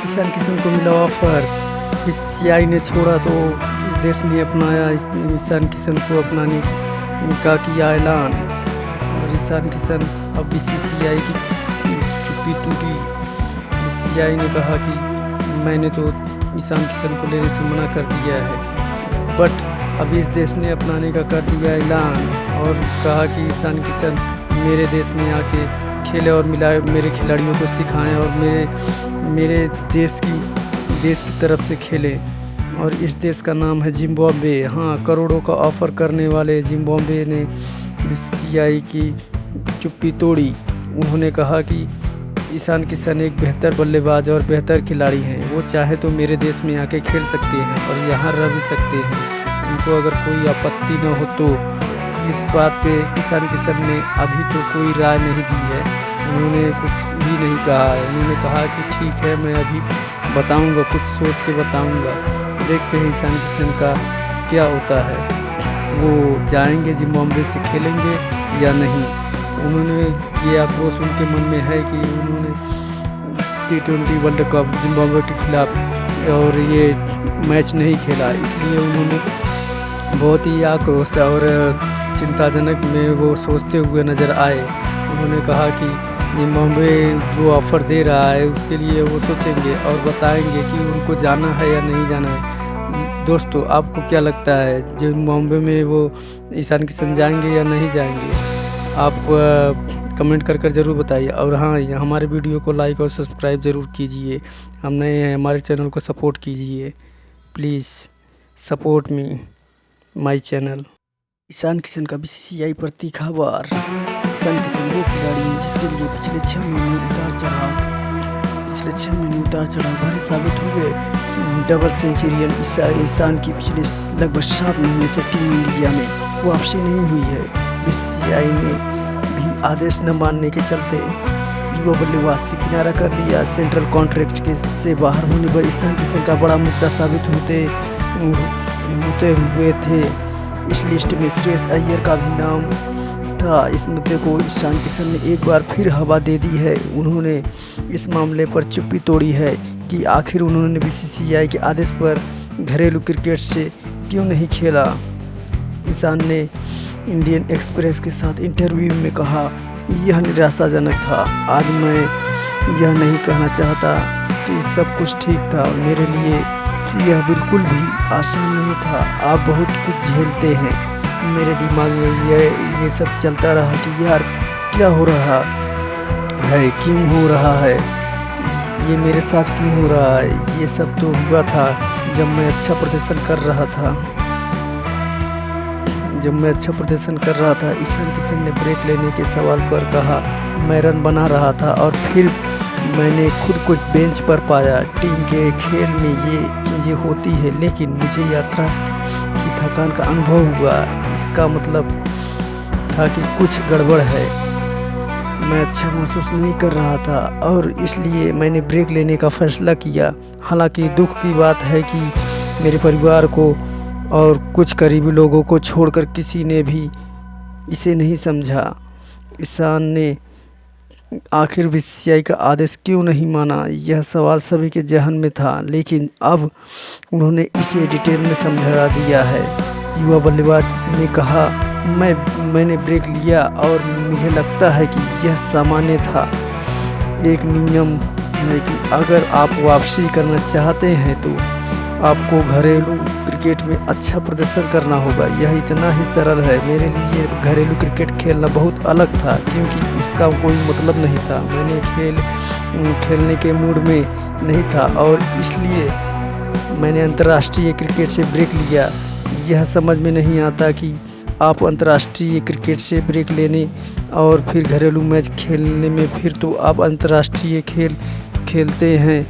ईशान किशन को मिला offer, BCCI ने छोड़ा तो इस देश ने अपनाया ईशान किशन को अपनाने का किया ऐलान। और ईशान किशन अब बीसीसीआई की चुप्पी टूटी। बीसीसीआई ने कहा कि मैंने तो ईशान किशन को लेने से मना कर दिया है, बट अब इस देश ने अपनाने का कर दिया ऐलान और कहा कि ईशान किशन मेरे देश में आके खेले और मेरे खिलाड़ियों को सिखाएं और मेरे देश की तरफ से खेले। और इस देश का नाम है जिम्बाब्वे। हाँ, करोड़ों का ऑफ़र करने वाले जिम्बाब्वे ने बीसीसीआई की चुप्पी तोड़ी। उन्होंने कहा कि ईशान किशन एक बेहतर बल्लेबाज और बेहतर खिलाड़ी हैं। वो चाहे तो मेरे देश में आके खेल सकते हैं और यहाँ रह भी सकते हैं। उनको अगर कोई आपत्ति न हो तो इस बात पे ईशान किशन ने अभी तो कोई राय नहीं दी है। उन्होंने कुछ भी नहीं कहा है। उन्होंने कहा कि ठीक है, मैं अभी बताऊंगा, कुछ सोच के बताऊंगा। देखते हैं ईशान किशन का क्या होता है, वो जाएंगे जिम्बाब्वे से खेलेंगे या नहीं। उन्होंने ये आक्रोश उनके मन में है कि उन्होंने T20 वर्ल्ड कप जिम्बाब्वे के खिलाफ और ये मैच नहीं खेला, इसलिए उन्होंने बहुत ही आक्रोश और चिंताजनक में वो सोचते हुए नज़र आए। उन्होंने कहा कि जिम्बाब्वे जो ऑफ़र दे रहा है उसके लिए वो सोचेंगे और बताएंगे कि उनको जाना है या नहीं जाना है। दोस्तों, आपको क्या लगता है, जिम्बाब्वे में वो ईशान किशन जाएंगे या नहीं जाएंगे? आप कमेंट कर ज़रूर बताइए। और हाँ, हमारे वीडियो को लाइक और सब्सक्राइब ज़रूर कीजिए। हम नए हैं, हमारे चैनल को सपोर्ट कीजिए। Please support me my channel. Ishan Kishan का बीसीसीआई पर तीखा वार। ईशान किशन वो खिलाड़ी हैं जिसके लिए पिछले 6 महीने उतार चढ़ाव भरे साबित हुए। डबल सेंचुरियन ईशान की पिछले लगभग 7 महीने से टीम इंडिया में वापसी नहीं हुई है। बीसीसीआई ने भी आदेश न मानने के चलते युवा बल्लेबाज से किनारा कर लिया। सेंट्रल कॉन्ट्रैक्ट के से बाहर होने पर ईशान किशन का बड़ा मुद्दा साबित होते हुए थे। इस लिस्ट में श्रेयस अय्यर का भी नाम था। इस मुद्दे को ईशान किशन ने एक बार फिर हवा दे दी है। उन्होंने इस मामले पर चुप्पी तोड़ी है कि आखिर उन्होंने बीसीसीआई के आदेश पर घरेलू क्रिकेट से क्यों नहीं खेला। ईशान ने इंडियन एक्सप्रेस के साथ इंटरव्यू में कहा, यह निराशाजनक था। आज मैं यह नहीं कहना चाहता कि सब कुछ ठीक था। मेरे लिए यह बिल्कुल भी आसान नहीं था। आप बहुत कुछ झेलते हैं। मेरे दिमाग में ये सब चलता रहा कि यार क्या हो रहा है, क्यों हो रहा है, ये मेरे साथ क्यों हो रहा है। ये सब तो हुआ था जब मैं अच्छा प्रदर्शन कर रहा था। ईशान किशन ने ब्रेक लेने के सवाल पर कहा, मैं रन बना रहा था और फिर मैंने खुद को बेंच पर पाया। टीम के खेल में ये चीज़ें होती है, लेकिन मुझे यात्रा की थकान का अनुभव हुआ। इसका मतलब था कि कुछ गड़बड़ है। मैं अच्छा महसूस नहीं कर रहा था और इसलिए मैंने ब्रेक लेने का फैसला किया। हालांकि दुख की बात है कि मेरे परिवार को और कुछ करीबी लोगों को छोड़कर किसी ने भी इसे नहीं समझा। ईशान ने आखिर बीसीसीआई का आदेश क्यों नहीं माना, यह सवाल सभी के जहन में था, लेकिन अब उन्होंने इसे डिटेल में समझा दिया है। युवा बल्लेबाज ने कहा, मैंने ब्रेक लिया और मुझे लगता है कि यह सामान्य था। एक नियम है कि अगर आप वापसी करना चाहते हैं तो आपको घरेलू क्रिकेट में अच्छा प्रदर्शन करना होगा। यह इतना ही सरल है। मेरे लिए घरेलू क्रिकेट खेलना बहुत अलग था क्योंकि इसका कोई मतलब नहीं था। मैंने खेलने के मूड में नहीं था और इसलिए मैंने अंतर्राष्ट्रीय क्रिकेट से ब्रेक लिया। यह समझ में नहीं आता कि आप अंतर्राष्ट्रीय क्रिकेट से ब्रेक लेने और फिर घरेलू मैच खेलने में फिर तो आप अंतर्राष्ट्रीय खेल खेलते हैं